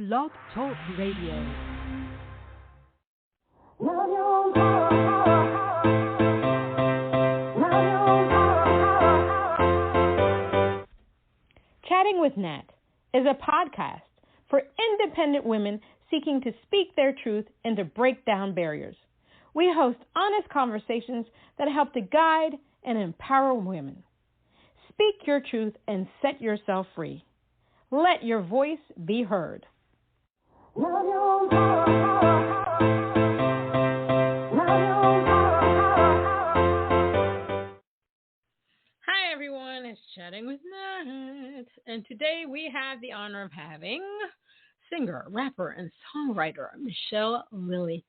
Blog Talk Radio. Chatting with Nat is a podcast for independent women seeking to speak their truth and to break down barriers. We host honest conversations that help to guide and empower women. Speak your truth and set yourself free. Let your voice be heard. Hi everyone, it's Chatting with Nat, and today we have the honor of having singer, rapper, and songwriter Michelle Lilly.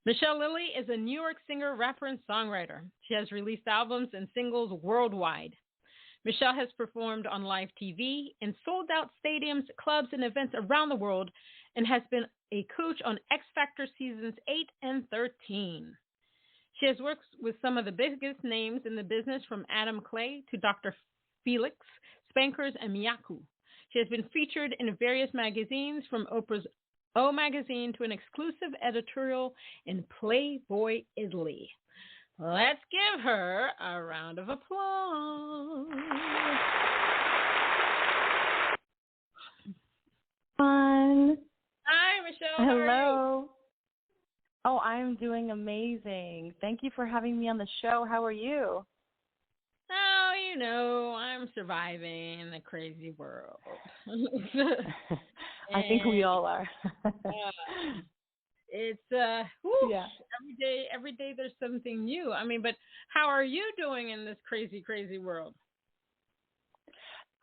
Michelle Lilly is a New York singer, rapper, and songwriter. She has released albums and singles worldwide. Michelle has performed on live TV in sold-out stadiums, clubs, and events around the world, and has been a coach on Xfactor seasons 8 and 13. She has worked with some of the biggest names in the business, from Adam Clay to Dr. Feelx, Spankers and Meaku. She has been featured in various magazines, from Oprah's O magazine to an exclusive editorial in Playboy Italy. Let's give her a round of applause. Fun. Hi, Michelle. Hello. Oh, I'm doing amazing. Thank you for having me on the show. How are you? Oh, you know, I'm surviving in the crazy world. I think we all are. It's yeah. every day there's something new. I mean, but how are you doing in this crazy world?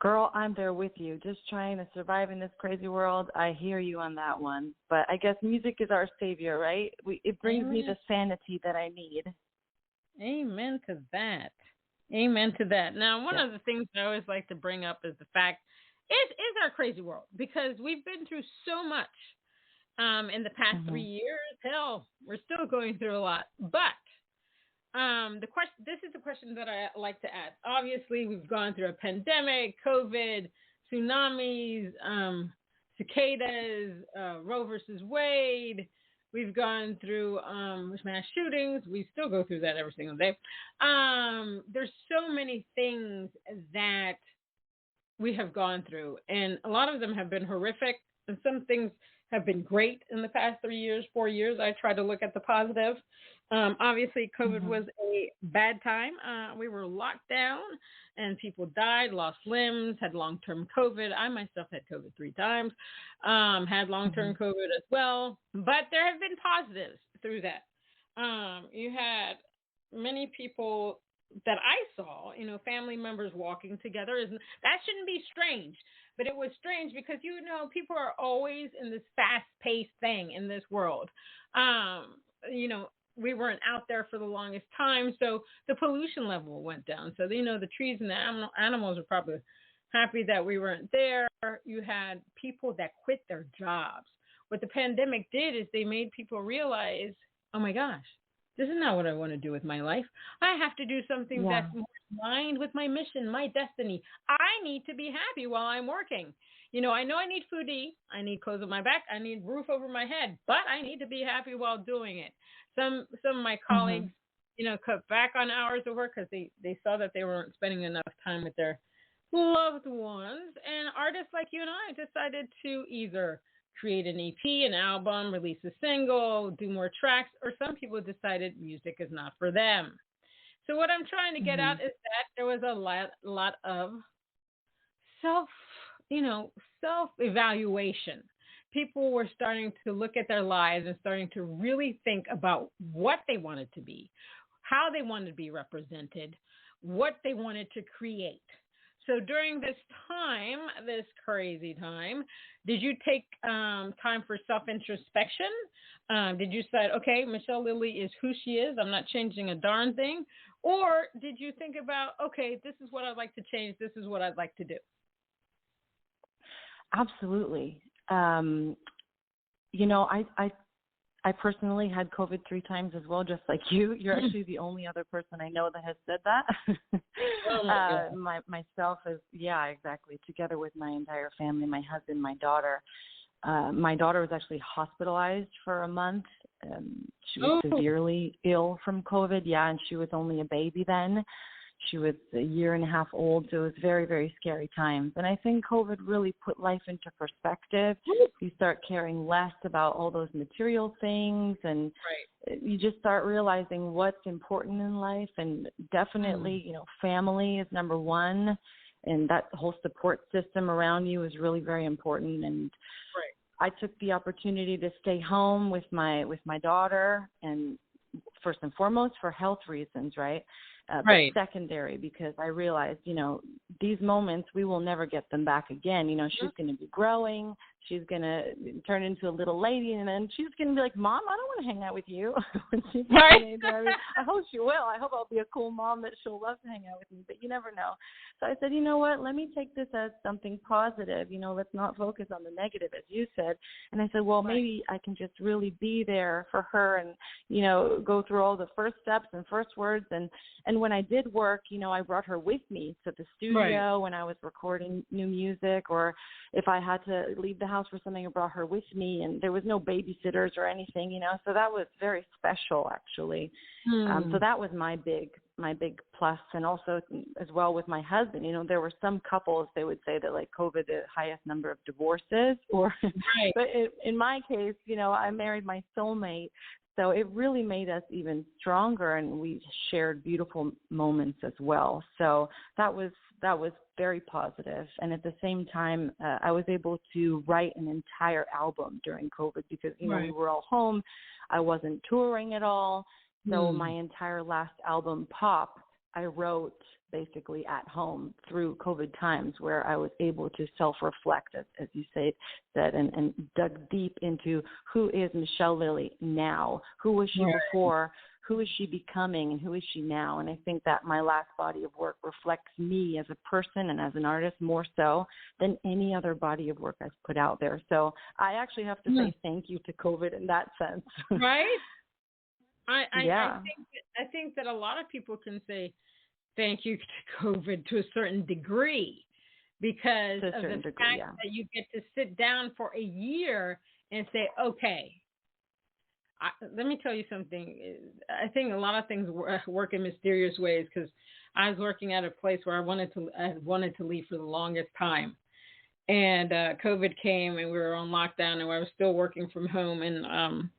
Girl, I'm there with you, just trying to survive in this crazy world. I hear you on that one. But I guess music is our savior, right? It brings me the sanity that I need. Amen to that. Amen to that. Now, one of the things I always like to bring up is the fact it is our crazy world, because we've been through so much in the past 3 years. Hell, we're still going through a lot. But this is the question that I like to ask. Obviously, we've gone through a pandemic, COVID, tsunamis, cicadas, Roe versus Wade. We've gone through mass shootings. We still go through that every single day. There's so many things that we have gone through, and a lot of them have been horrific, and some things have been great in the past 3 years, 4 years. I try to look at the positive. Obviously, COVID was a bad time. We were locked down, and people died, lost limbs, had long-term COVID. I myself had COVID 3 times, had long-term COVID as well. But there have been positives through that. You had many people that I saw, family members walking together. That shouldn't be strange, but it was strange because, people are always in this fast-paced thing in this world. We weren't out there for the longest time, so the pollution level went down. So, the trees and the animals are probably happy that we weren't there. You had people that quit their jobs. What the pandemic did is they made people realize, oh my gosh, this is not what I want to do with my life. I have to do something that's more aligned with my mission, my destiny. I need to be happy while I'm working. I know I need food to eat. I need clothes on my back. I need roof over my head. But I need to be happy while doing it. Some of my colleagues, cut back on hours of work because they saw that they weren't spending enough time with their loved ones. And artists like you and I decided to either create an EP, an album, release a single, do more tracks, or some people decided music is not for them. So what I'm trying to get at is that there was a lot of self-evaluation. People were starting to look at their lives and starting to really think about what they wanted to be, how they wanted to be represented, what they wanted to create. So during this time, this crazy time, did you take time for self-introspection? Did you say, okay, Michelle Lilly is who she is, I'm not changing a darn thing? Or did you think about, okay, this is what I'd like to change, this is what I'd like to do? Absolutely. I personally had COVID 3 times as well, just like you. You're actually the only other person I know that has said that. Myself is, exactly, together with my entire family, my husband, my daughter. My daughter was actually hospitalized for a month. She was severely ill from COVID. Yeah, and she was only a baby then. She was a year and a half old, so it was very, very scary times. And I think COVID really put life into perspective. You start caring less about all those material things, and you just start realizing what's important in life. And definitely, you know, family is number one, and that whole support system around you is really very important. And I took the opportunity to stay home with my daughter, and first and foremost for health reasons, right? But secondary, because I realized, you know, these moments, we will never get them back again. You know, she's going to be growing. She's going to turn into a little lady, and then she's going to be like, Mom, I don't want to hang out with you. When she's I hope she will. I hope I'll be a cool mom that she'll love to hang out with me, but you never know. So I said, you know what, let me take this as something positive. You know, let's not focus on the negative, as you said. And I said, well, maybe I can just really be there for her and, you know, go through all the first steps and first words. And when I did work, you know, I brought her with me to the studio when I was recording new music, or if I had to leave the house for something, I brought her with me, and there was no babysitters or anything, you know, so that was very special, actually. So that was my big plus. And also as well with my husband, you know, there were some couples, they would say that like COVID, the highest number of divorces, or but in my case, you know, I married my soulmate. So it really made us even stronger, and we shared beautiful moments as well. So that was very positive. And at the same time, I was able to write an entire album during COVID because, you know, we were all home. I wasn't touring at all. So my entire last album, Pop, I wrote basically at home through COVID times, where I was able to self-reflect, as you said, and dug deep into who is Michelle Lilly now, who was she before, who is she becoming, and who is she now. And I think that my last body of work reflects me as a person and as an artist more so than any other body of work I've put out there. So I actually have to say thank you to COVID in that sense. Right? I think that a lot of people can say thank you to COVID to a certain degree, because of the fact that you get to sit down for a year and say, okay, let me tell you something. I think a lot of things work in mysterious ways, because I was working at a place where I wanted to leave for the longest time. And COVID came, and we were on lockdown, and I was still working from home. And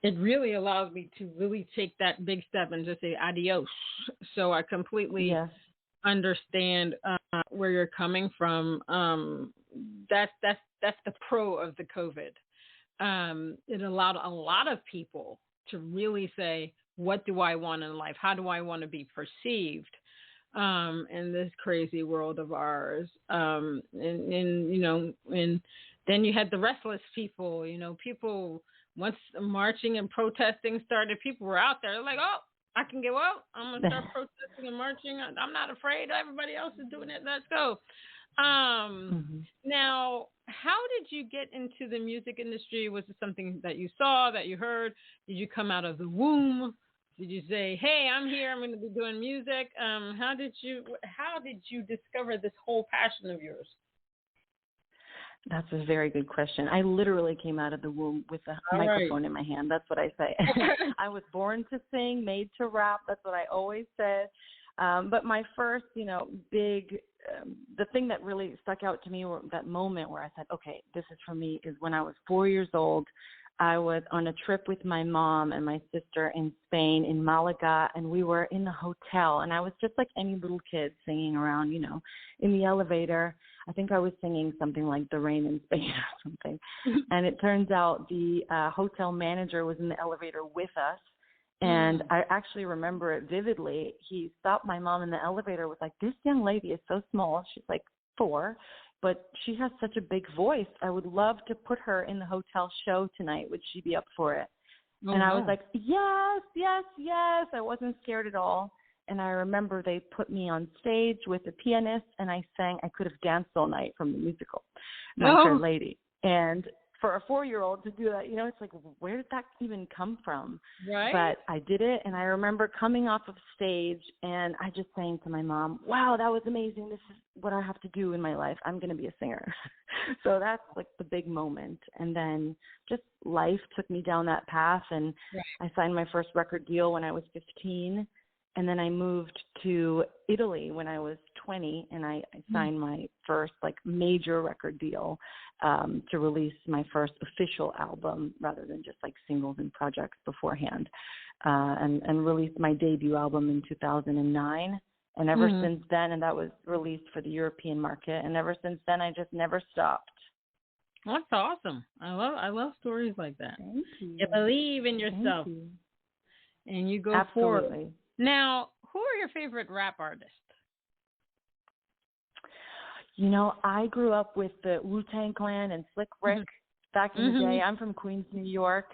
it really allows me to really take that big step and just say adios. So I completely understand where you're coming from. That's the pro of the COVID. It allowed a lot of people to really say, what do I want in life? How do I want to be perceived in this crazy world of ours? And you know, and then you had the restless people, you know, people, once marching and protesting started, people were out there like, oh, I can go out. I'm going to start protesting and marching. I'm not afraid. Everybody else is doing it. Let's go. Now, how did you get into the music industry? Was it something that you saw, that you heard? Did you come out of the womb? Did you say, hey, I'm here, I'm going to be doing music? How did you discover this whole passion of yours? That's a very good question. I literally came out of the womb with a microphone in my hand. That's what I say. I was born to sing, made to rap. That's what I always said. But my first, you know, big, the thing that really stuck out to me, or that moment where I said, okay, this is for me, is when I was 4 years old. I was on a trip with my mom and my sister in Spain, in Malaga, and we were in the hotel. And I was just like any little kid singing around, you know, in the elevator. I think I was singing something like The Rain in Spain or something. And it turns out the hotel manager was in the elevator with us. And I actually remember it vividly. He stopped my mom in the elevator, was like, this young lady is so small. She's like 4, but she has such a big voice. I would love to put her in the hotel show tonight. Would she be up for it? And I was like, yes, yes, yes. I wasn't scared at all. And I remember they put me on stage with a pianist, and I sang I Could Have Danced All Night from the musical, My Fair Lady. And for a 4-year-old to do that, it's like, where did that even come from? Right. But I did it, and I remember coming off of stage, and I just saying to my mom, wow, that was amazing. This is what I have to do in my life. I'm going to be a singer. So that's like the big moment. And then just life took me down that path, and I signed my first record deal when I was 15. And then I moved to Italy when I was 20, and I signed my first like major record deal to release my first official album rather than just like singles and projects beforehand, and released my debut album in 2009. And ever since then, and that was released for the European market, and ever since then, I just never stopped. That's awesome. I love stories like that. Thank you. You believe in yourself, and you go forward. Now, who are your favorite rap artists? I grew up with the Wu-Tang Clan and Slick Rick back in the day. I'm from Queens, New York.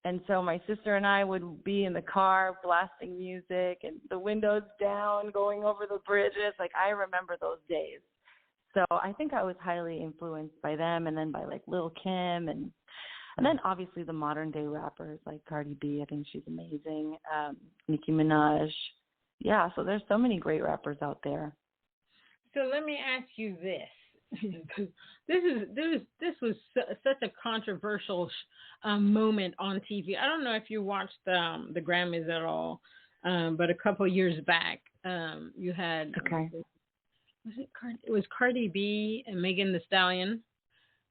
And so my sister and I would be in the car blasting music and the windows down, going over the bridges. Like, I remember those days. So I think I was highly influenced by them, and then by like Lil' Kim, and then obviously the modern day rappers like Cardi B. I think she's amazing. Nicki Minaj. Yeah, so there's so many great rappers out there. So let me ask you this. This was such a controversial moment on TV. I don't know if you watched the Grammys at all, but a couple of years back, you had it was Cardi B and Megan Thee Stallion,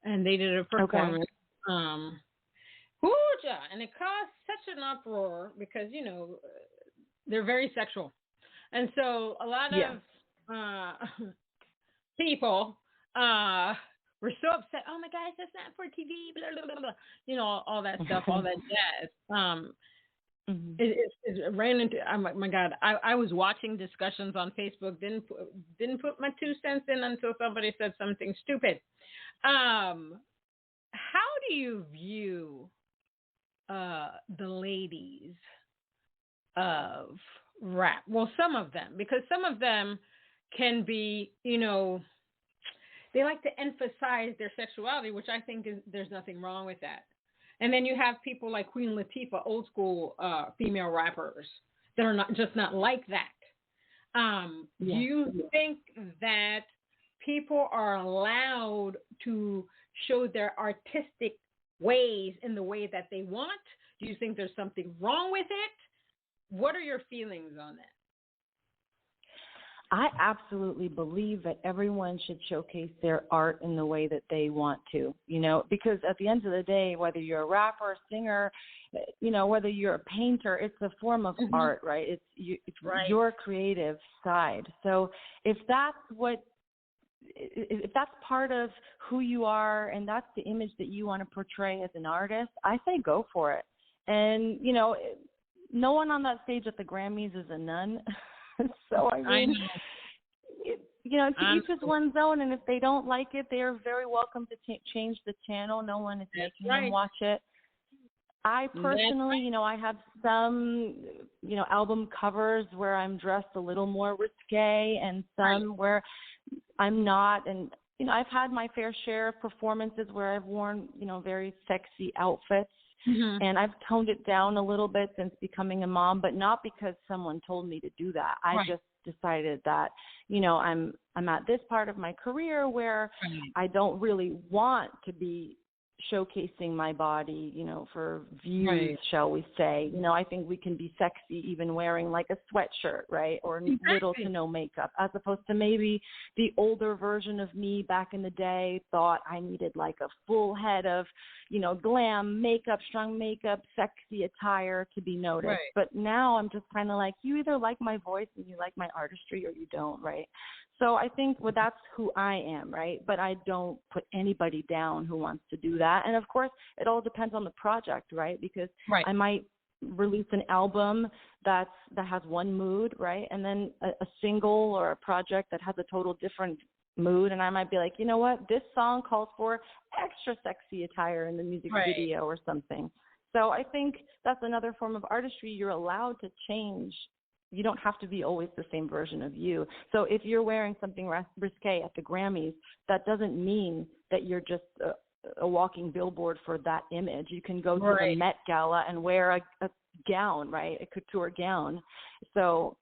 and they did a performance. And it caused such an uproar because they're very sexual, and so a lot of people were so upset. Oh my gosh, that's not for TV. Blah, blah, blah, blah. All that stuff, all that jazz. It ran into. Oh my God, I was watching discussions on Facebook. Didn't put my 2 cents in until somebody said something stupid. How do you view the ladies of rap? Well, some of them, because some of them can be, they like to emphasize their sexuality, which I think there's nothing wrong with that. And then you have people like Queen Latifah, old school female rappers that are not like that. Do you think that people are allowed to show their artistic ways in the way that they want? Do you think there's something wrong with it? What are your feelings on that? I absolutely believe that everyone should showcase their art in the way that they want to, because at the end of the day, whether you're a rapper, singer, whether you're a painter, it's a form of art, right? It's your creative side. So if that's part of who you are and that's the image that you want to portray as an artist, I say go for it. And, no one on that stage at the Grammys is a nun. So, I mean, to each his one's own, and if they don't like it, they're very welcome to change the channel. No one is making them watch it. I personally, I have some, album covers where I'm dressed a little more risque and some where I'm not. And, I've had my fair share of performances where I've worn, very sexy outfits. And I've toned it down a little bit since becoming a mom, but not because someone told me to do that. I just decided that, I'm at this part of my career where I don't really want to be showcasing my body, for views, shall we say. I think we can be sexy even wearing like a sweatshirt, right? Or little to no makeup, as opposed to maybe the older version of me back in the day thought I needed like a full head of, glam, makeup, strong makeup, sexy attire to be noticed. But now I'm just kind of like, you either like my voice and you like my artistry or you don't, right? So I think that's who I am, right? But I don't put anybody down who wants to do that. And of course, it all depends on the project, right? Because I might release an album that has one mood, right? And then a single or a project that has a total different mood. And I might be like, you know what? This song calls for extra sexy attire in the music video or something. So I think that's another form of artistry. You're allowed to change. You don't have to be always the same version of you. So if you're wearing something risque at the Grammys, that doesn't mean that you're just a walking billboard for that image. You can go to Right. the Met Gala and wear a gown, right, a couture gown. So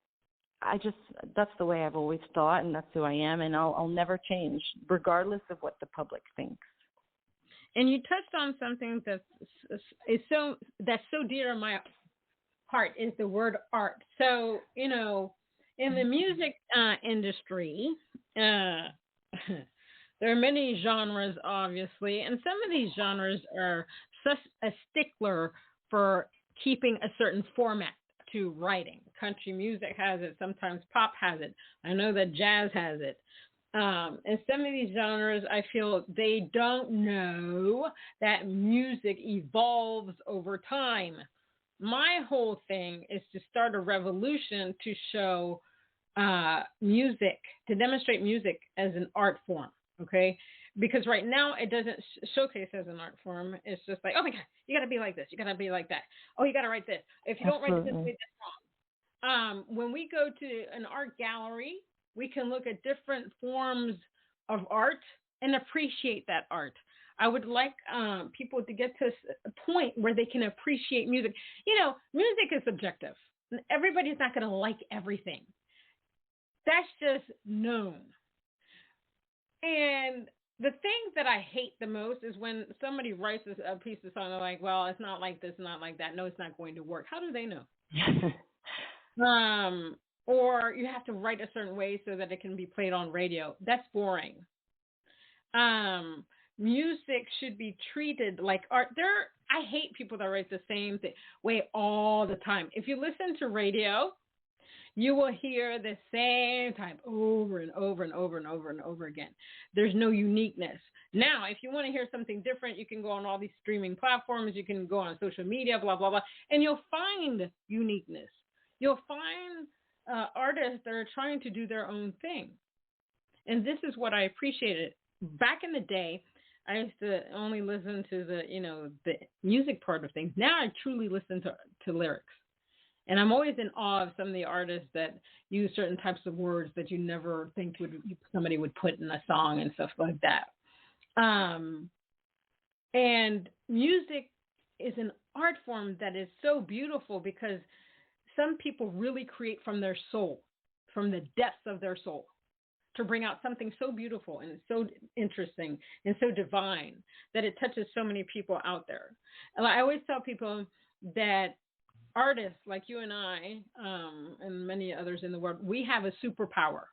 that's the way I've always thought, and that's who I am, and I'll never change, regardless of what the public thinks. And you touched on something that's so dear to my heart, is the word art. So, in the music industry, there are many genres, obviously, and some of these genres are such a stickler for keeping a certain format to writing. Country music has it. Sometimes pop has it. I know that jazz has it. And some of these genres, I feel they don't know that music evolves over time. My whole thing is to start a revolution to show music, to demonstrate music as an art form, okay? Because right now it doesn't showcase as an art form. It's just like, oh my God, you got to be like this. You got to be like that. Oh, you got to write this. If you don't write it this way, that's wrong. When we go to an art gallery, we can look at different forms of art and appreciate that art. I would like people to get to a point where they can appreciate music. Music is subjective. Everybody's not going to like everything. That's just known. And the thing that I hate the most is when somebody writes a piece of song, they're like, well, it's not like this, not like that. No, it's not going to work. How do they know? Or you have to write a certain way so that it can be played on radio. That's boring. Music should be treated like art. I hate people that write the same way all the time. If you listen to radio, you will hear the same type over and over and over and over and over again. There's no uniqueness. Now, if you want to hear something different, you can go on all these streaming platforms. You can go on social media, blah, blah, blah, and you'll find uniqueness. You'll find artists that are trying to do their own thing. And this is what I appreciated. Back in the day, I used to only listen to the music part of things. Now I truly listen to lyrics. And I'm always in awe of some of the artists that use certain types of words that you never think somebody would put in a song and stuff like that. And music is an art form that is so beautiful because some people really create from their soul, from the depths of their soul, to bring out something so beautiful and so interesting and so divine that it touches so many people out there. And I always tell people that artists like you and I, and many others in the world, we have a superpower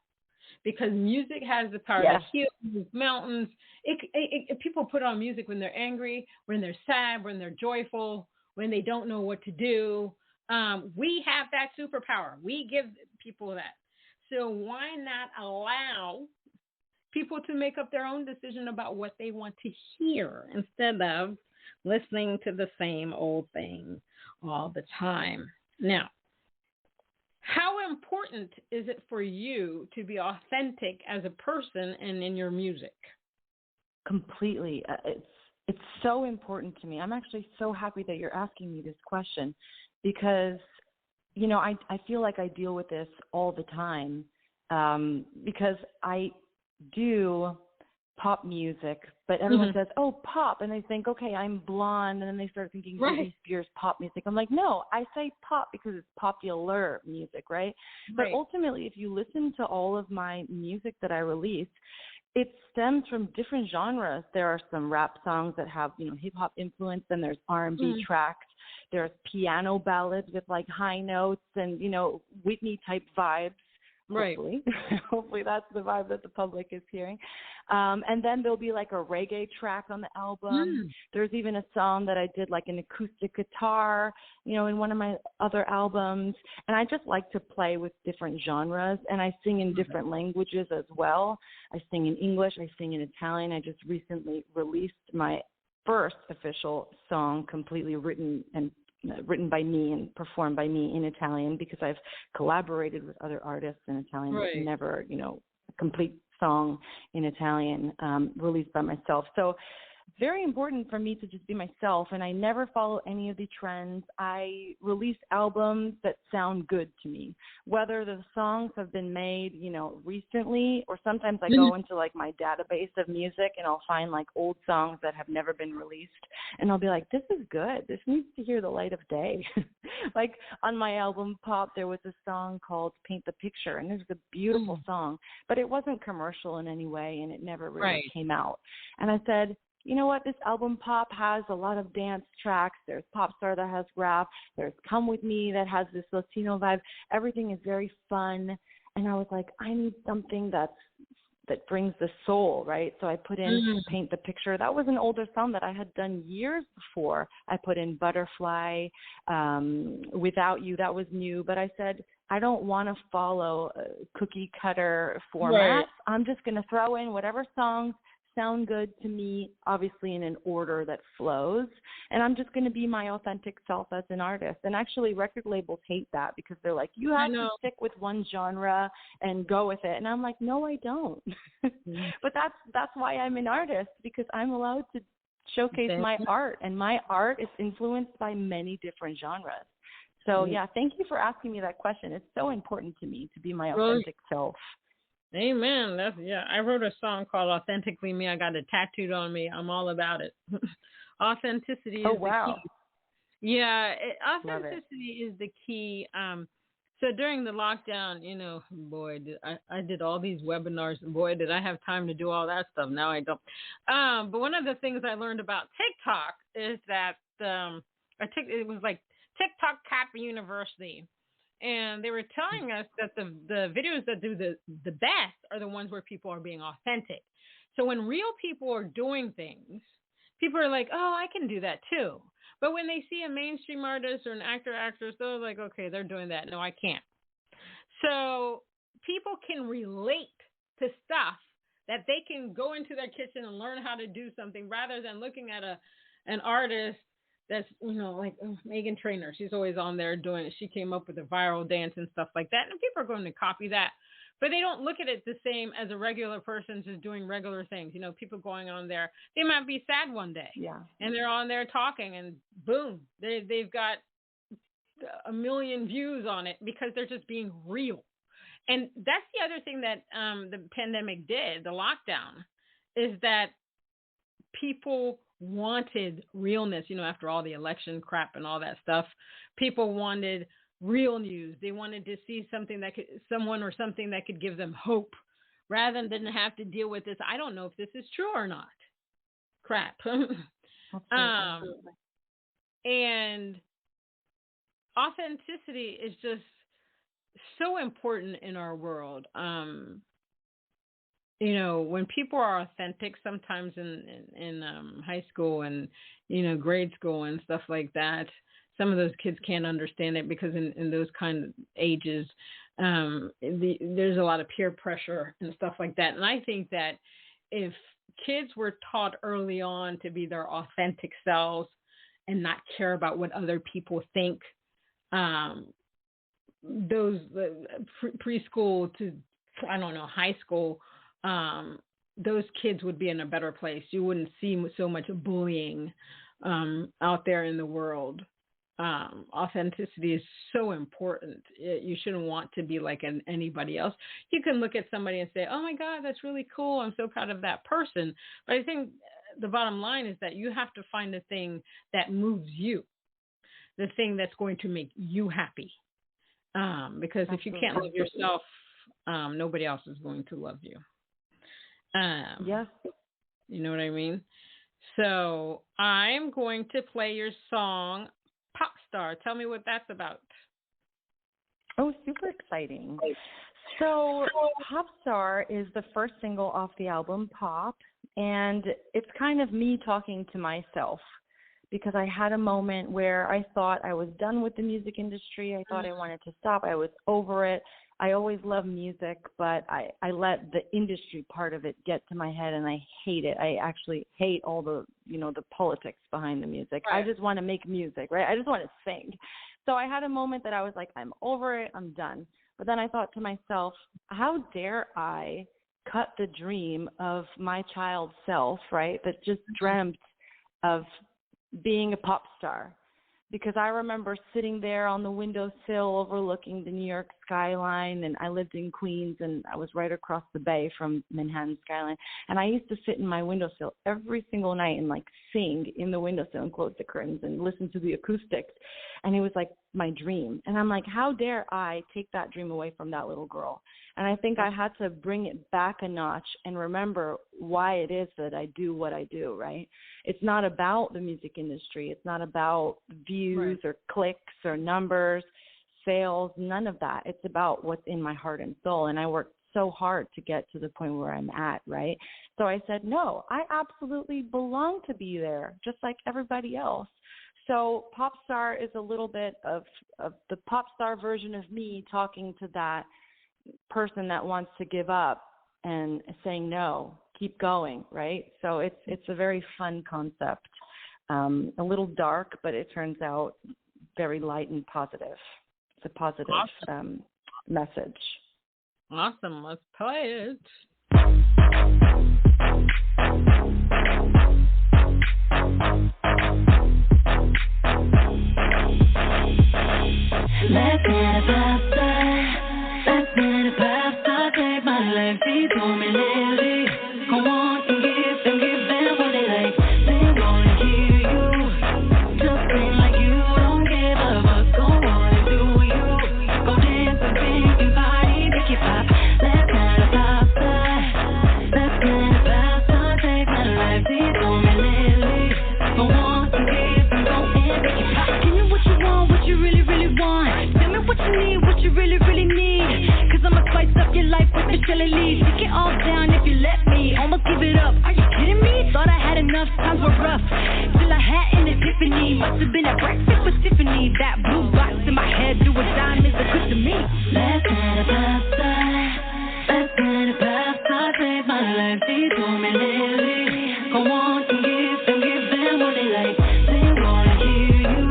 because music has the power to heal mountains. People put on music when they're angry, when they're sad, when they're joyful, when they don't know what to do. We have that superpower. We give people that. So why not allow people to make up their own decision about what they want to hear instead of listening to the same old thing all the time? Now, how important is it for you to be authentic as a person and in your music? Completely. It's so important to me. I'm actually so happy that you're asking me this question because, I feel like I deal with this all the time because I do pop music, but everyone says, oh, pop. And they think, okay, I'm blonde. And then they start thinking Britney Spears pop music. I'm like, no, I say pop because it's popular music, right? But ultimately, if you listen to all of my music that I release, it stems from different genres. There are some rap songs that have, hip hop influence. Then there's R&B tracks. There's piano ballads with like high notes and, Whitney type vibes. Hopefully. Hopefully that's the vibe that the public is hearing. And then there'll be like a reggae track on the album. There's even a song that I did like an acoustic guitar, in one of my other albums. And I just like to play with different genres. And I sing in different languages as well. I sing in English. I sing in Italian. I just recently released my first official song completely written by me and performed by me in Italian because I've collaborated with other artists in Italian, but never, a complete song in Italian released by myself. So very important for me to just be myself, and I never follow any of the trends. I release albums that sound good to me, whether the songs have been made, recently, or sometimes I go into like my database of music and I'll find like old songs that have never been released, and I'll be like, this is good. This needs to hear the light of day. Like on my album Pop, there was a song called Paint the Picture, and it was a beautiful song, but it wasn't commercial in any way, and it never really came out. And I said, you know what, this album Pop has a lot of dance tracks. There's Popstar that has rap. There's Come With Me that has this Latino vibe. Everything is very fun. And I was like, I need something that brings the soul, right? So I put in Paint the Picture. That was an older song that I had done years before. I put in Butterfly, Without You. That was new. But I said, I don't want to follow a cookie cutter format. Right. I'm just going to throw in whatever songs sound good to me, obviously in an order that flows, and I'm just going to be my authentic self as an artist. And actually record labels hate that, because they're like, you have to stick with one genre and go with it. And I'm like, no, I don't. But that's why I'm an artist, because I'm allowed to showcase my art, and my art is influenced by many different genres. So yeah, thank you for asking me that question. It's so important to me to be my authentic self. Amen. I wrote a song called Authentically Me. I got it tattooed on me. I'm all about it. Authenticity is the key. Yeah, authenticity is the key. So during the lockdown, boy, I did all these webinars, and boy, did I have time to do all that stuff. Now I don't. But one of the things I learned about TikTok is that it was like TikTok Cap University. And they were telling us that the videos that do the best are the ones where people are being authentic. So when real people are doing things, people are like, oh, I can do that too. But when they see a mainstream artist or an actress, they're like, okay, they're doing that. No, I can't. So people can relate to stuff that they can go into their kitchen and learn how to do something, rather than looking at an artist that's, like Meghan Trainor. She's always on there doing it. She came up with a viral dance and stuff like that. And people are going to copy that. But they don't look at it the same as a regular person just doing regular things. People going on there, they might be sad one day. Yeah. And they're on there talking, and boom, they've got 1 million views on it, because they're just being real. And that's the other thing that the pandemic did, the lockdown, is that people wanted realness, after all the election crap and all that stuff. People wanted real news. They wanted to see something someone or something that could give them hope, rather than have to deal with this, I don't know if this is true or not, crap. And authenticity is just so important in our world. When people are authentic, sometimes in high school and, grade school and stuff like that, some of those kids can't understand it, because in those kind of ages, there's a lot of peer pressure and stuff like that. And I think that if kids were taught early on to be their authentic selves and not care about what other people think, those preschool to, high school, those kids would be in a better place. You wouldn't see so much bullying out there in the world. Authenticity is so important. You shouldn't want to be like anybody else. You can look at somebody and say, oh my God, that's really cool. I'm so proud of that person. But I think the bottom line is that you have to find the thing that moves you, the thing that's going to make you happy. Because if you can't love yourself, nobody else is going to love you. Yes. You know what I mean? So I'm going to play your song, Pop Star. Tell me what that's about. Oh, super exciting. So Pop Star is the first single off the album Pop, and it's kind of me talking to myself, because I had a moment where I thought I was done with the music industry. I thought I wanted to stop. I was over it. I always loved music, but I let the industry part of it get to my head, and I hate it. I actually hate all the, the politics behind the music. Right. I just want to make music, right? I just want to sing. So I had a moment that I was like, I'm over it. I'm done. But then I thought to myself, how dare I cut the dream of my child self, right, that just dreamt of being a pop star. Because I remember sitting there on the windowsill overlooking the New York skyline, and I lived in Queens, and I was right across the bay from Manhattan skyline. And I used to sit in my windowsill every single night and like sing in the windowsill and close the curtains and listen to the acoustics. And it was like my dream. And I'm like, how dare I take that dream away from that little girl? And I think I had to bring it back a notch and remember why it is that I do what I do, right? It's not about the music industry. It's not about views or clicks or numbers, sales, none of that. It's about what's in my heart and soul. And I worked so hard to get to the point where I'm at, right? So I said, no, I absolutely belong to be there, just like everybody else. So pop star is a little bit of the pop star version of me talking to that person that wants to give up and saying no, keep going, right? So it's a very fun concept, a little dark, but it turns out very light and positive. It's a positive message. Awesome. Let's play it. Let's get a pasta. Let's get a pasta. Take my life, she told me lately. Go on and give them what they like. They wanna hear you. Just sing like you don't give a fuck. Go on and do you. Go dance and sing and party, make it pop. Let's get a pasta. Let's get a pasta. Take my life, she told me lately. Go on and give and go and make it pop. Give me what you want, what you really, really want. Tell me what you need, what you really, really need. Cause I'ma spice up your life with Michelle and Lee. Take it all down if you let me. Almost give it up. Are you kidding me? Thought I had enough, times were rough. Till I had an epiphany. Must have been at breakfast with Tiffany. That blue box in my head, do a dime is a good to me. Let's get a pasta. Let's get a pasta. Save my life, she told me lately. Go on and give them what they like. They wanna hear you.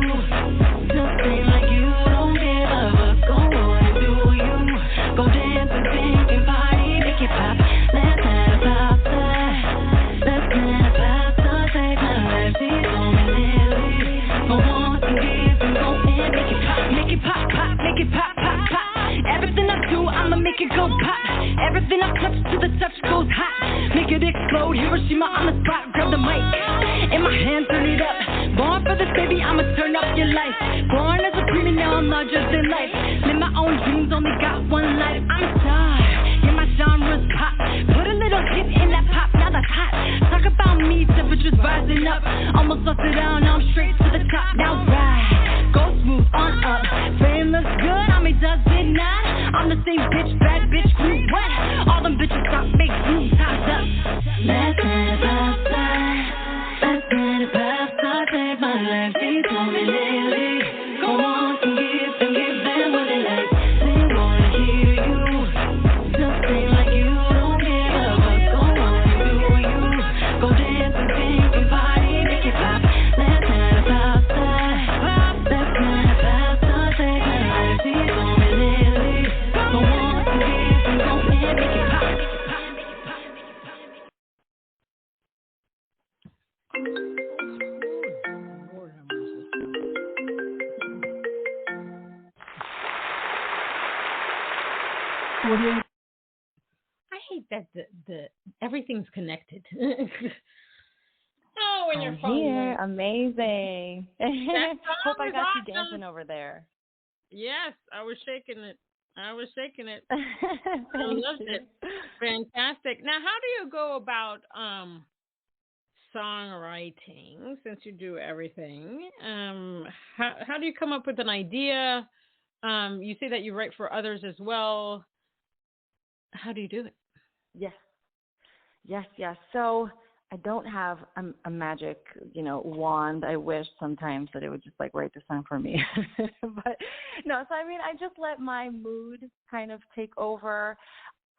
Just sing like you don't give a fuck. Go on and do you. Go dance and sing and party, make it pop. Let's get a pasta. Let's get a pasta. Save my life, she told me lately. Go on and give and go and make it pop. Make it pop, pop, make it pop, pop, pop. Everything I do, I'ma make it go pop. Everything I touch to the touch goes hot. Make it explode, Hiroshima on the spot. Grab the mic, in my hand, turn it up. Born for this, baby, I'ma turn up your life. Born as a premium, now I'm larger than life. Live my own dreams, only got one life. I'm a star, yeah, my genre's pop. Put a little hit in that pop, now that's hot. Talk about me, temperatures rising up. Almost lost it down, now I'm straight to the top. Now ride, go smooth on up. Fame looks good, I mean, does it not? I'm the same bitch, bad bitch, crew wet. All them bitches stop, make room, time's up. Let's get a pasta. Let's get a pasta. Take my life, she told me lately. Go on and give them what they like. They wanna hear you. Just sing like you don't give a fuck. Go on and do you. Go dance and sing and party, make it pop. Let's get a pasta. Let's get a pasta. Take my life, she told me lately. Go on and give and go and make it pop. I hate that the everything's connected. Oh, when you're here, amazing. Hope I got awesome. you dancing over there. Yes, I was shaking it. I loved it. Fantastic. Now, how do you go about songwriting, since you do everything? How do you come up with an idea? You say that you write for others as well. How do you do it? Yes. So I don't have a magic, wand. I wish sometimes that it would just write the song for me. But no, so I mean, I just let my mood kind of take over.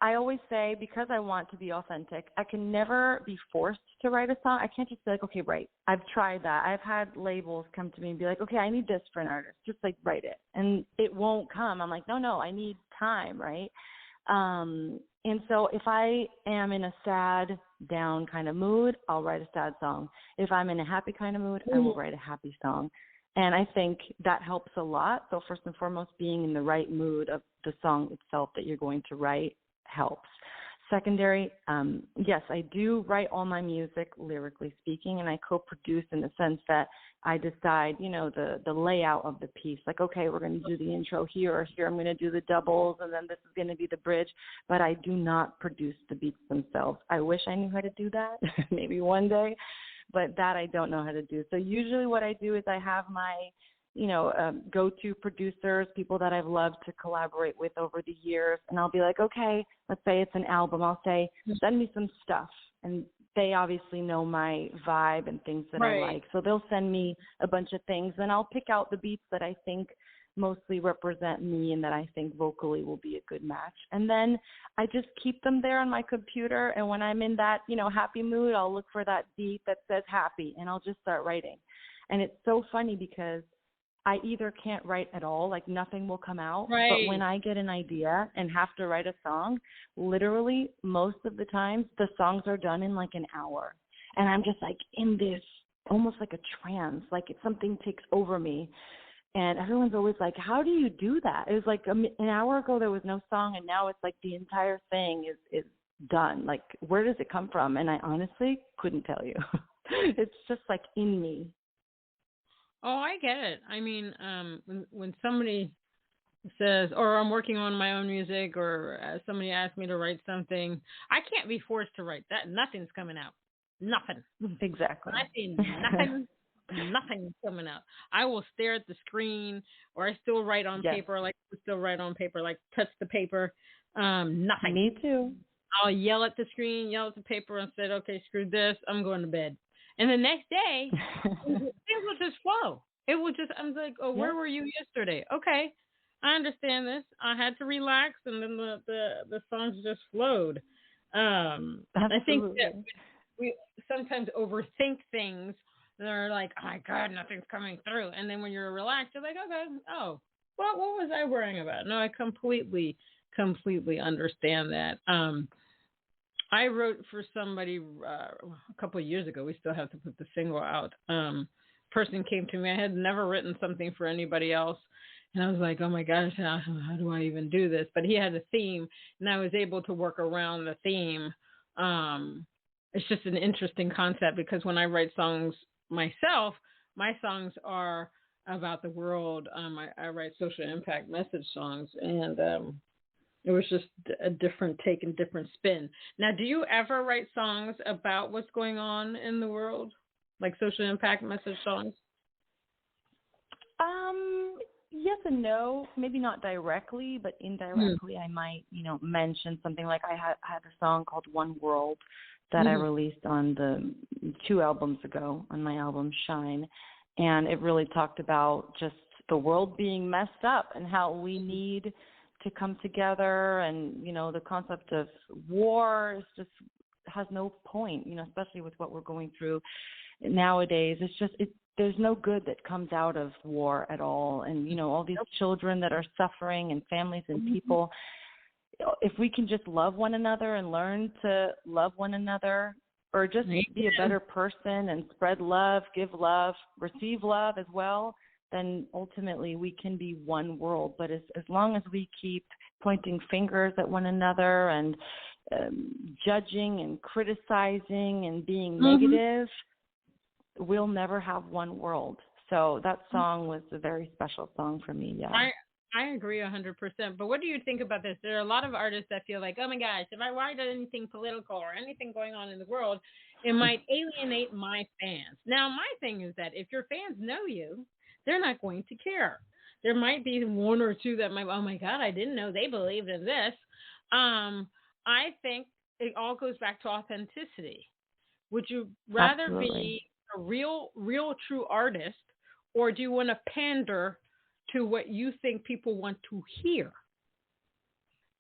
I always say, because I want to be authentic, I can never be forced to write a song. I can't just be like, okay, write. I've tried that. I've had labels come to me and be like, okay, I need this for an artist. Just write it. And it won't come. I'm like, no, I need time, right? And so if I am in a sad, down kind of mood, I'll write a sad song. If I'm in a happy kind of mood, I will write a happy song. And I think that helps a lot. So first and foremost, being in the right mood of the song itself that you're going to write helps. Secondary, yes, I do write all my music, lyrically speaking, and I co-produce in the sense that I decide, the layout of the piece. Like, okay, we're going to do the intro here or here. I'm going to do the doubles, and then this is going to be the bridge. But I do not produce the beats themselves. I wish I knew how to do that, maybe one day, but that I don't know how to do. So usually what I do is I have my go-to producers, people that I've loved to collaborate with over the years. And I'll be like, okay, let's say it's an album. I'll say, send me some stuff. And they obviously know my vibe and things that I like. So they'll send me a bunch of things. And I'll pick out the beats that I think mostly represent me and that I think vocally will be a good match. And then I just keep them there on my computer. And when I'm in that, happy mood, I'll look for that beat that says happy and I'll just start writing. And it's so funny because I either can't write at all, like nothing will come out. But when I get an idea and have to write a song, literally most of the times the songs are done in like an hour. And I'm just like in this almost like a trance, like something takes over me. And everyone's always like, how do you do that? It was like an hour ago there was no song and now it's like the entire thing is done. Like, where does it come from? And I honestly couldn't tell you. It's just like in me. Oh, I get it. I mean, when somebody says, or I'm working on my own music, or somebody asks me to write something, I can't be forced to write that. Nothing's coming out. Nothing. Exactly. Nothing's coming out. I will stare at the screen, or I still write on paper, like touch the paper. Nothing. Me too. I'll yell at the screen, yell at the paper, and say, okay, screw this. I'm going to bed. And the next day, things will just flow. It will just, I'm like, oh, where were you yesterday? Okay, I understand this. I had to relax, and then the songs just flowed. I think that we sometimes overthink things that are like, oh my God, nothing's coming through. And then when you're relaxed, you're like, okay, oh, what was I worrying about? No, I completely understand that. I wrote for somebody a couple of years ago. We still have to put the single out. Person came to me. I had never written something for anybody else. And I was like, oh, my gosh, how do I even do this? But he had a theme, and I was able to work around the theme. It's just an interesting concept because when I write songs myself, my songs are about the world. I write social impact message songs, and it was just a different take and different spin. Now, do you ever write songs about what's going on in the world, like social impact message songs? Yes and no. Maybe not directly, but indirectly, I might, mention something like I had a song called One World that I released on the 2 albums ago on my album Shine, and it really talked about just the world being messed up and how we need to come together, and the concept of war just has no point, especially with what we're going through nowadays. It's just there's no good that comes out of war at all, and all these children that are suffering and families and people. If we can just love one another and learn to love one another, or just be a better person and spread love, give love, receive love as well, then ultimately we can be one world. But as long as we keep pointing fingers at one another and judging and criticizing and being negative, we'll never have one world. So that song was a very special song for me, I agree 100%. But what do you think about this? There are a lot of artists that feel like, oh my gosh, if I write anything political or anything going on in the world, it might alienate my fans. Now, my thing is that if your fans know you, they're not going to care. There might be one or two that might, oh my God, I didn't know they believed in this. I think it all goes back to authenticity. Would you rather be a real true artist, or do you want to pander to what you think people want to hear?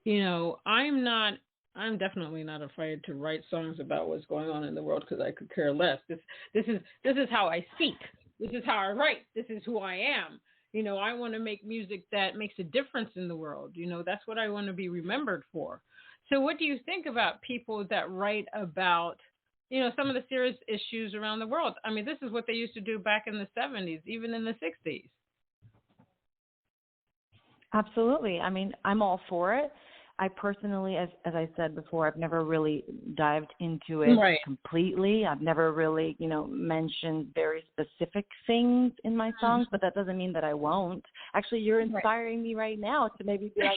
I'm definitely not afraid to write songs about what's going on in the world because I could care less. This is how I speak. This is how I write. This is who I am. I want to make music that makes a difference in the world. That's what I want to be remembered for. So what do you think about people that write about, some of the serious issues around the world? I mean, this is what they used to do back in the 70s, even in the 60s. Absolutely. I mean, I'm all for it. I personally, as I said before, I've never really dived into it completely. I've never really, mentioned very specific things in my songs, but that doesn't mean that I won't. Actually, you're inspiring me right now to maybe be like,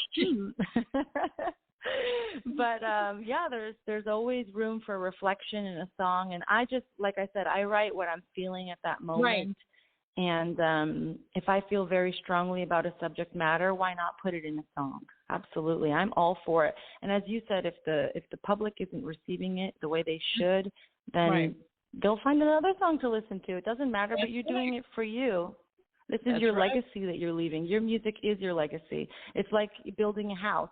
But yeah, there's always room for reflection in a song, and I just, like I said, I write what I'm feeling at that moment. Right. And if I feel very strongly about a subject matter, why not put it in a song? Absolutely. I'm all for it. And as you said, if the public isn't receiving it the way they should, then they'll find another song to listen to. It doesn't matter, but you're doing it for you. This is your legacy that you're leaving. Your music is your legacy. It's like building a house.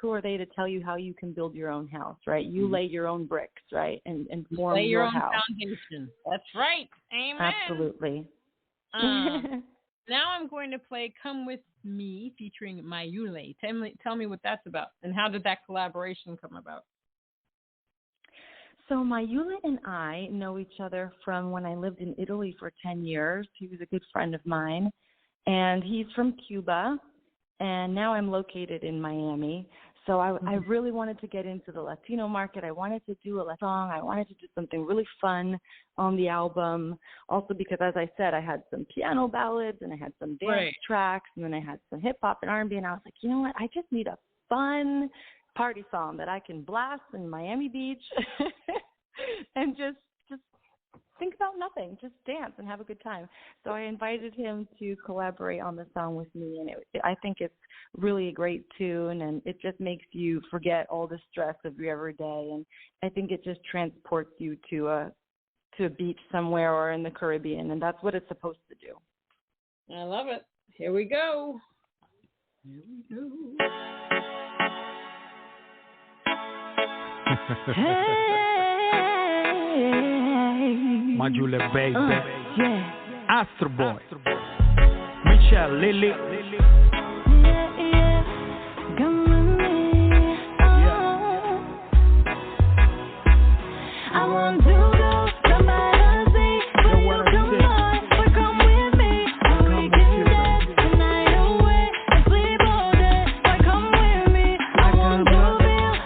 Who are they to tell you how you can build your own house, right? You lay your own bricks, right, and form your house. Lay your own foundation. That's right. Amen. Absolutely. Now I'm going to play Come With Me featuring Mayule. Tell me what that's about, and how did that collaboration come about? So Mayule and I know each other from when I lived in Italy for 10 years. He was a good friend of mine, and he's from Cuba, and now I'm located in Miami. So I really wanted to get into the Latino market. I wanted to do a song. I wanted to do something really fun on the album. Also because, as I said, I had some piano ballads and I had some dance tracks, and then I had some hip hop and R&B. And I was like, you know what? I just need a fun party song that I can blast in Miami Beach and just think about nothing, just dance and have a good time. So I invited him to collaborate on the song with me, and I think it's really a great tune, and it just makes you forget all the stress of your everyday, and I think it just transports you to a beach somewhere or in the Caribbean, and that's what it's supposed to do. I love it. Here we go. Mayule baby, Astro Boy, Michelle, Lily. Come with me. I want to go somewhere to see. Will you come on? Or come with me. We can dance the night away and sleep all day. Or come with me. I want to feel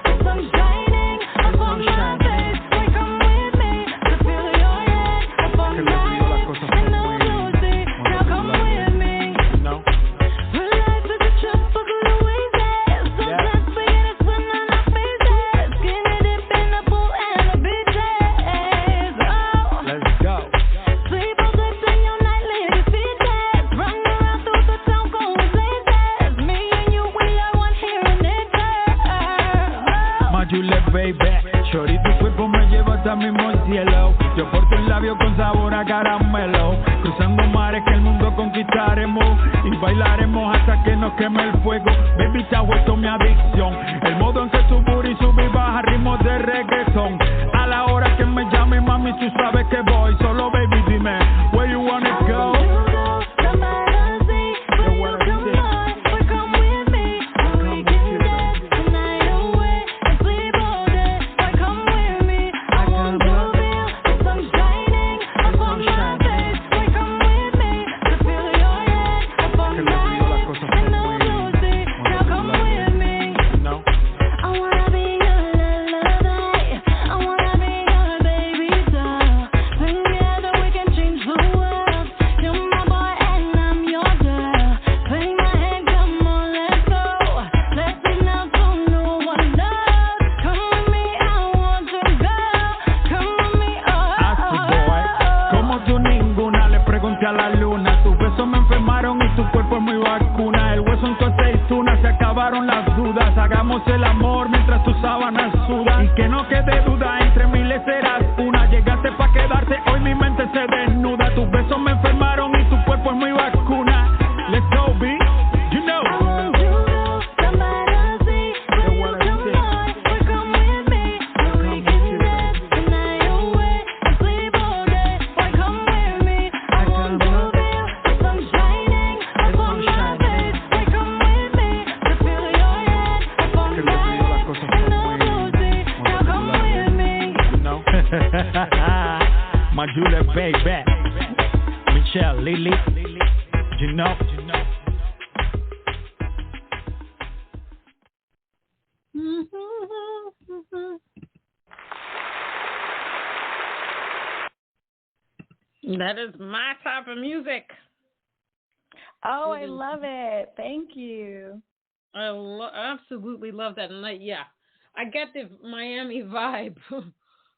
the sun shining upon my face. Or come with me to feel your head upon my head. And know you'll see. Now come with me. Well, life is a trip for Louise. Sometimes we get it when on our faces. Skinny dip in the pool and the beaches. Oh, Let's go. sleep all day in your nightly defeated. Run around through the town going places. Me and you, we are one here in nature. Oh. Mayule baby, Chori, tu cuerpo me lleva hasta mismo el cielo. Yo por tus labios con sabor a caramelo. Cruzando mares que el mundo conquistaremos. Y bailaremos hasta que nos queme el fuego. Baby, te ha vuelto mi adicción. El modo en que tu booty sube y baja ritmos de reggaetón. A la hora que me llame, mami, tú sabes que voy. Solo, baby, dime, where you wanna go? Together we Lily, you know. That is my type of music. Oh, I love it. Thank you. I absolutely love that. And I get the Miami vibe.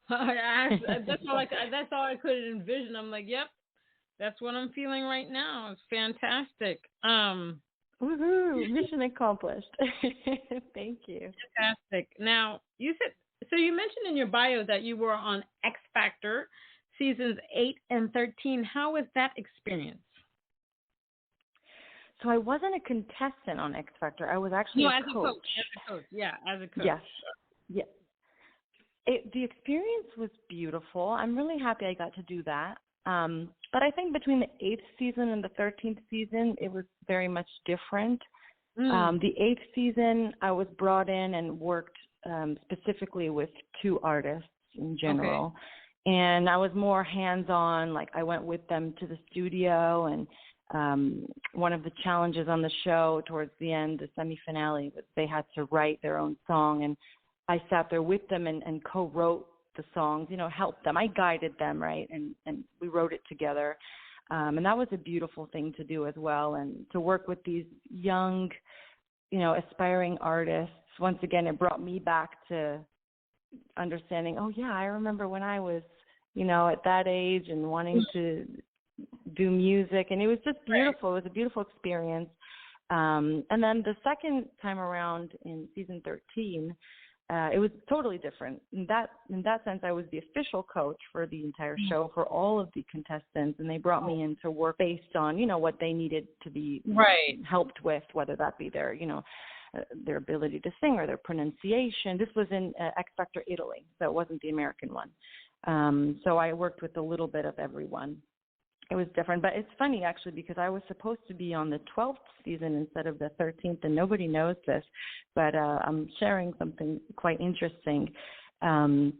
That's all I could envision. I'm like, yep, that's what I'm feeling right now. It's fantastic. Woohoo! Mission accomplished. Thank you. Fantastic. Now, you mentioned in your bio that you were on Xfactor seasons 8 and 13. How was that experience? So I wasn't a contestant on Xfactor. I was actually a coach. As a coach. Yeah, as a coach. Yes. Yes. The experience was beautiful. I'm really happy I got to do that. But I think between the 8th season and the 13th season, it was very much different. The 8th season, I was brought in and worked specifically with 2 artists in general. Okay. And I was more hands-on. Like, I went with them to the studio, and one of the challenges on the show towards the end, the semi-finale, was they had to write their own song. And I sat there with them and co-wrote the songs, helped them. I guided them, right? And we wrote it together. And that was a beautiful thing to do as well. And to work with these young, aspiring artists, once again, it brought me back to understanding, oh, yeah, I remember when I was, at that age and wanting to do music. And it was just beautiful. It was a beautiful experience. And then the second time around in season 13, it was totally different. In that sense, I was the official coach for the entire show for all of the contestants, and they brought me in to work based on, what they needed to be helped with, whether that be their, their ability to sing or their pronunciation. This was in Xfactor Italy, so it wasn't the American one. So I worked with a little bit of everyone. It was different, but it's funny actually because I was supposed to be on the 12th season instead of the 13th, and nobody knows this, but I'm sharing something quite interesting, and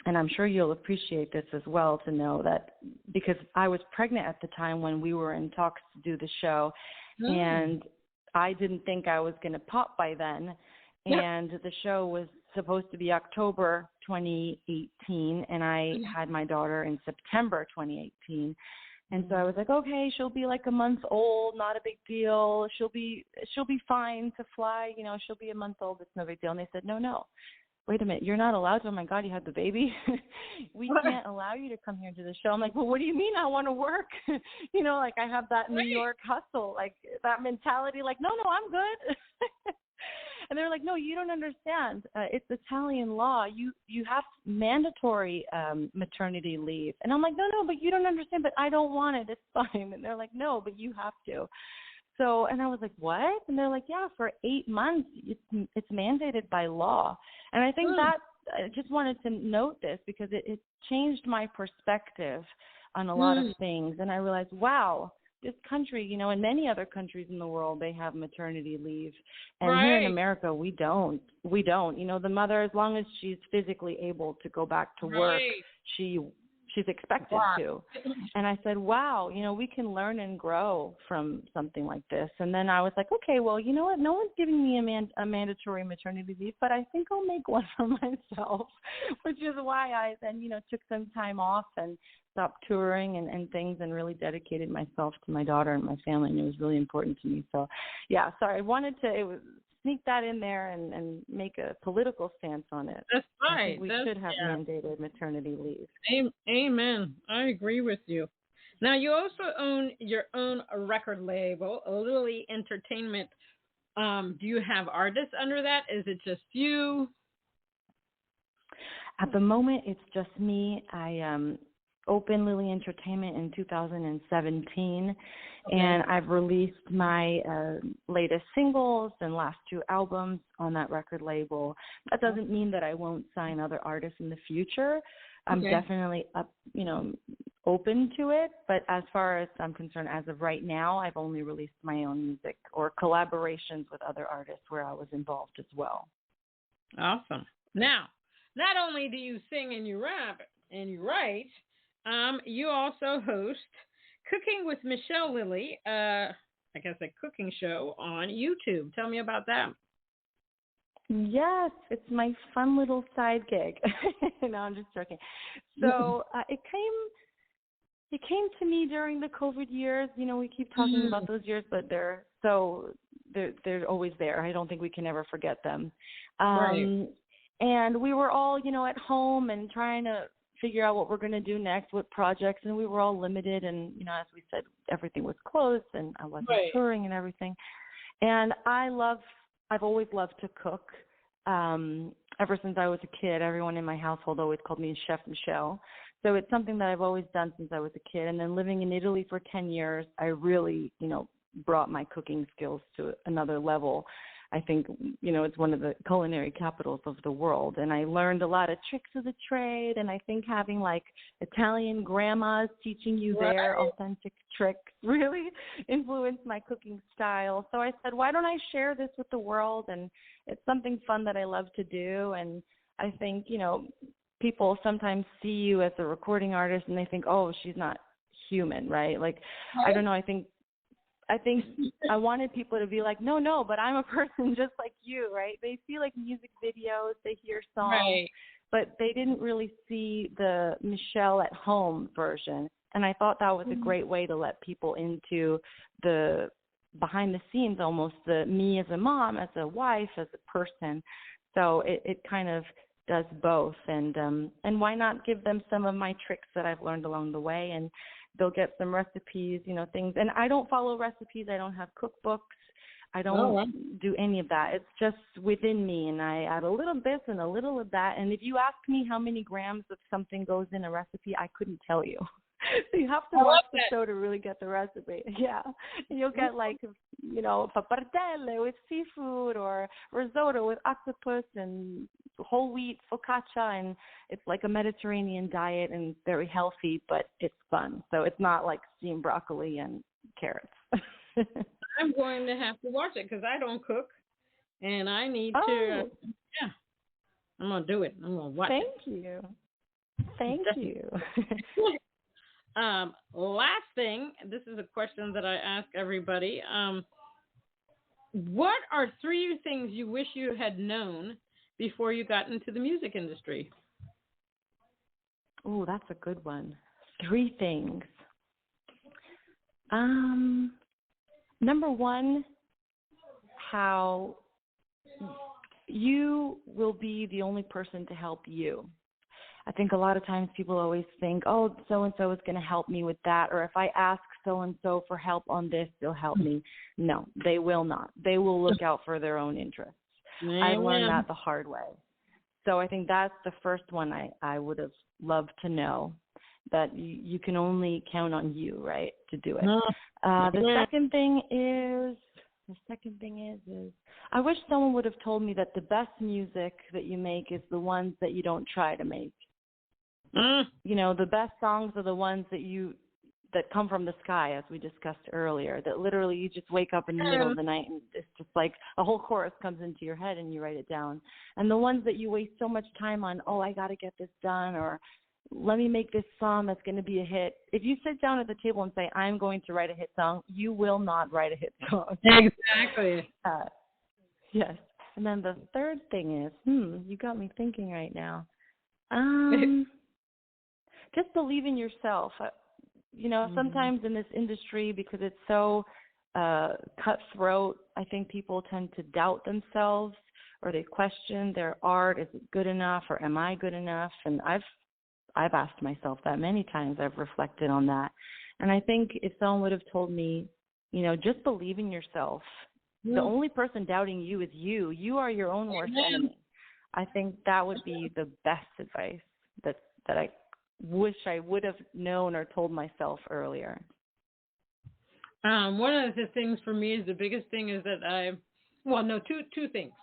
I'm sure you'll appreciate this as well to know that because I was pregnant at the time when we were in talks to do the show, and I didn't think I was going to pop by then, and the show was supposed to be October 2018, and I had my daughter in September 2018. And so I was like, okay, she'll be like a month old, not a big deal. She'll be fine to fly. She'll be a month old. It's no big deal. And they said, no, wait a minute. You're not allowed to. Oh, my God, you had the baby. We can't allow you to come here to the show. I'm like, well, what do you mean I want to work? Like I have that New York hustle, like that mentality, like, no, I'm good. And they're like, no, you don't understand. It's Italian law. You have mandatory maternity leave. And I'm like, no, but you don't understand. But I don't want it. It's fine. And they're like, no, but you have to. So, and I was like, what? And they're like, yeah, for 8 months, it's mandated by law. And I think that I just wanted to note this because it changed my perspective on a lot of things. And I realized, wow, this country, and many other countries in the world, they have maternity leave. And here in America, we don't. The mother, as long as she's physically able to go back to work, she's expected to. And I said, wow, we can learn and grow from something like this. And then I was like, okay, well, you know what? No one's giving me a mandatory maternity leave, but I think I'll make one for myself, which is why I then, took some time off and stopped touring and things and really dedicated myself to my daughter and my family. And it was really important to me. So, yeah, sorry. I wanted to sneak that in there and make a political stance on it. That's right. I think we should have mandated maternity leave. Amen. I agree with you. Now, you also own your own record label, Lily Entertainment. Do you have artists under that? Is it just you? At the moment, it's just me. I opened Lily Entertainment in 2017, and I've released my latest singles and last 2 albums on that record label. That doesn't mean that I won't sign other artists in the future. I'm definitely open to it, but as far as I'm concerned, as of right now, I've only released my own music or collaborations with other artists where I was involved as well. Awesome. Now, not only do you sing and you rap and you write, you also host Cooking with Michelle Lilly, I guess a cooking show on YouTube. Tell me about that. Yes, it's my fun little side gig. No, I'm just joking. So it came to me during the COVID years. You know, we keep talking about those years, but they're always there. I don't think we can ever forget them. Right. And we were all, you know, at home and trying to figure out what we're going to do next, what projects, and we were all limited. And, you know, as we said, everything was closed and I wasn't touring and everything. And I've always loved to cook. Ever since I was a kid, everyone in my household always called me Chef Michelle. So it's something that I've always done since I was a kid. And then living in Italy for 10 years, I really, you know, brought my cooking skills to another level. I think, you know, it's one of the culinary capitals of the world. And I learned a lot of tricks of the trade. And I think having like Italian grandmas teaching you their authentic tricks really influenced my cooking style. So I said, why don't I share this with the world? And it's something fun that I love to do. And I think, you know, people sometimes see you as a recording artist and they think, oh, she's not human, right? Like, I don't know. I think I wanted people to be like, no, but I'm a person just like you, right? They see like music videos, they hear songs, but they didn't really see the Michelle at home version. And I thought that was a great way to let people into the behind the scenes, almost the me as a mom, as a wife, as a person. So it kind of does both. And why not give them some of my tricks that I've learned along the way, and they'll get some recipes, you know, things. And I don't follow recipes. I don't have cookbooks. I don't do any of that. It's just within me, and I add a little of this and a little of that. And if you ask me how many grams of something goes in a recipe, I couldn't tell you. So you have to watch the show to really get the recipe. Yeah. And you'll get like, you know, pappardelle with seafood or risotto with octopus and whole wheat focaccia. And it's like a Mediterranean diet and very healthy, but it's fun. So it's not like steamed broccoli and carrots. I'm going to have to watch it because I don't cook and I need to. Yeah. I'm going to do it. I'm going to watch it. Thank you. Last thing, this is a question that I ask everybody. What are 3 things you wish you had known before you got into the music industry? Oh, that's a good one. 3 things. Number 1, how you will be the only person to help you. I think a lot of times people always think, oh, so-and-so is going to help me with that. Or if I ask so-and-so for help on this, they'll help me. No, they will not. They will look out for their own interests. I learned that the hard way. So I think that's the first one I would have loved to know, that you can only count on you, right, to do it. The second thing is I wish someone would have told me that the best music that you make is the ones that you don't try to make. You know, the best songs are the ones that come from the sky, as we discussed earlier, that literally you just wake up in the middle of the night and it's just like a whole chorus comes into your head and you write it down. And the ones that you waste so much time on, oh, I got to get this done, or let me make this song that's going to be a hit. If you sit down at the table and say, I'm going to write a hit song, you will not write a hit song. Exactly. Yes. And then the third thing is, you got me thinking right now. Just believe in yourself. You know, sometimes in this industry, because it's so cutthroat, I think people tend to doubt themselves, or they question their art. Is it good enough, or am I good enough? And I've asked myself that many times. I've reflected on that. And I think if someone would have told me, you know, just believe in yourself. The only person doubting you is you. You are your own worst enemy. I think that would be the best advice that I wish I would have known or told myself earlier. One of the things for me is the biggest thing is that two things.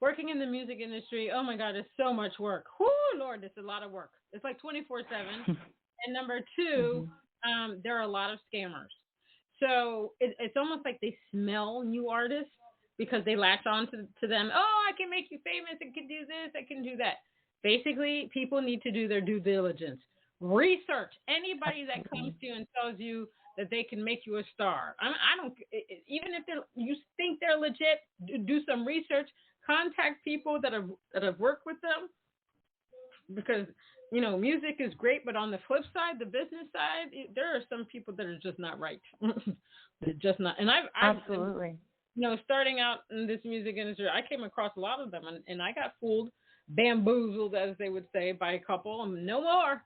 Working in the music industry, oh my God, it's so much work. Whoo, Lord, it's a lot of work. It's like 24/7. And number 2, there are a lot of scammers. So it's almost like they smell new artists because they latch on to them. Oh, I can make you famous. I can do this. I can do that. Basically, people need to do their due diligence. Research. Anybody that comes to you and tells you that they can make you a star. I don't, even if you think they're legit, do some research, contact people that have worked with them, because music is great, but on the flip side, the business side, there are some people that are just not right. They're just not. And I've absolutely. Starting out in this music industry, I came across a lot of them, and I got fooled, bamboozled, as they would say, by a couple. No more.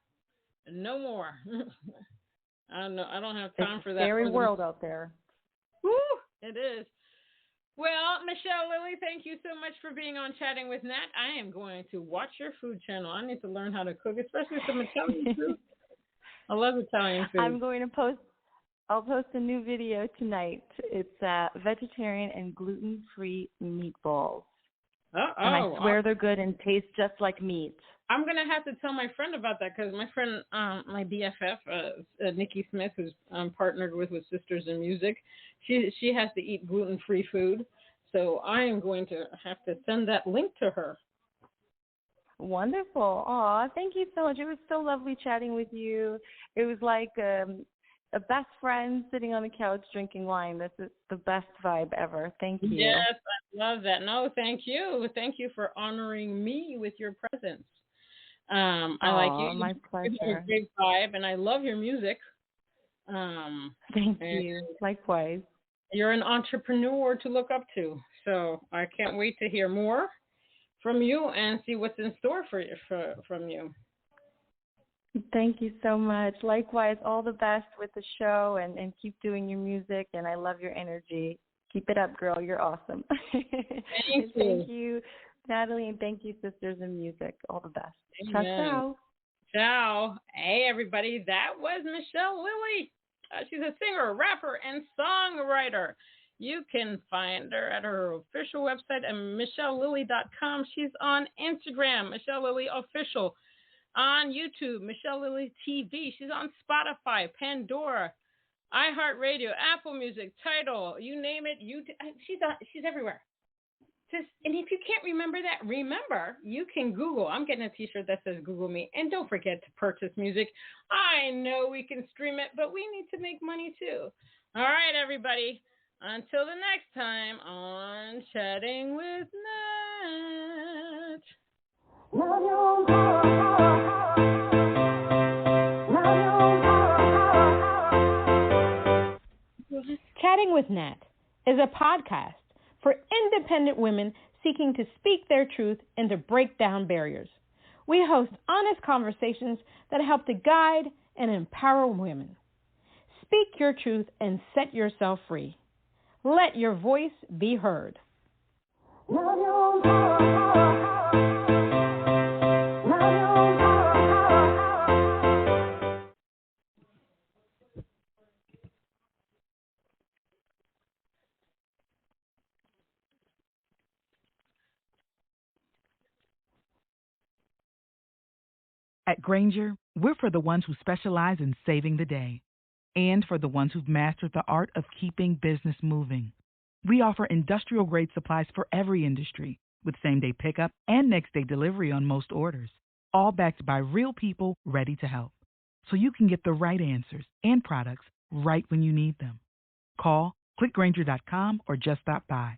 I don't have time for that. It's a scary world out there. Woo, it is. Well, Michelle Lilly, thank you so much for being on Chatting with Nat. I am going to watch your food channel. I need to learn how to cook, especially some Italian food. I love Italian food. I'll post a new video tonight. It's vegetarian and gluten-free meatballs. And I swear they're good and taste just like meat. I'm going to have to tell my friend about that, because my friend, my BFF, Nikki Smith, who's partnered with Sisters in Music, she has to eat gluten-free food. So I am going to have to send that link to her. Wonderful. Aw, thank you so much. It was so lovely chatting with you. It was like a best friend sitting on the couch drinking wine. This is the best vibe ever. Thank you. Yes, I love that. No, thank you. Thank you for honoring me with your presence. I like you. My pleasure. You're a great vibe, and I love your music. Thank you. Likewise. You're an entrepreneur to look up to. So I can't wait to hear more from you and see what's in store from you. Thank you so much. Likewise, all the best with the show, and keep doing your music, and I love your energy. Keep it up, girl. You're awesome. Thank you, Natalie, and thank you, Sisters in Music. All the best. Ciao, ciao. Ciao. Hey, everybody. That was Michelle Lilly. She's a singer, rapper, and songwriter. You can find her at her official website at michellelilly.com. She's on Instagram, Michelle Lilly Official. On YouTube, Michelle Lilly TV. She's on Spotify, Pandora, iHeartRadio, Apple Music, Tidal, you name it. She's everywhere. And if you can't remember that, remember, you can Google. I'm getting a T-shirt that says Google me. And don't forget to purchase music. I know we can stream it, but we need to make money too. All right, everybody. Until the next time on Chatting with Nat. Chatting with Nat is a podcast for independent women seeking to speak their truth and to break down barriers. We host honest conversations that help to guide and empower women. Speak your truth and set yourself free. Let your voice be heard. At Grainger, we're for the ones who specialize in saving the day, and for the ones who've mastered the art of keeping business moving. We offer industrial-grade supplies for every industry, with same-day pickup and next-day delivery on most orders, all backed by real people ready to help, so you can get the right answers and products right when you need them. Call, click Grainger.com, or just stop by.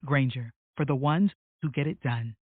Grainger, for the ones who get it done.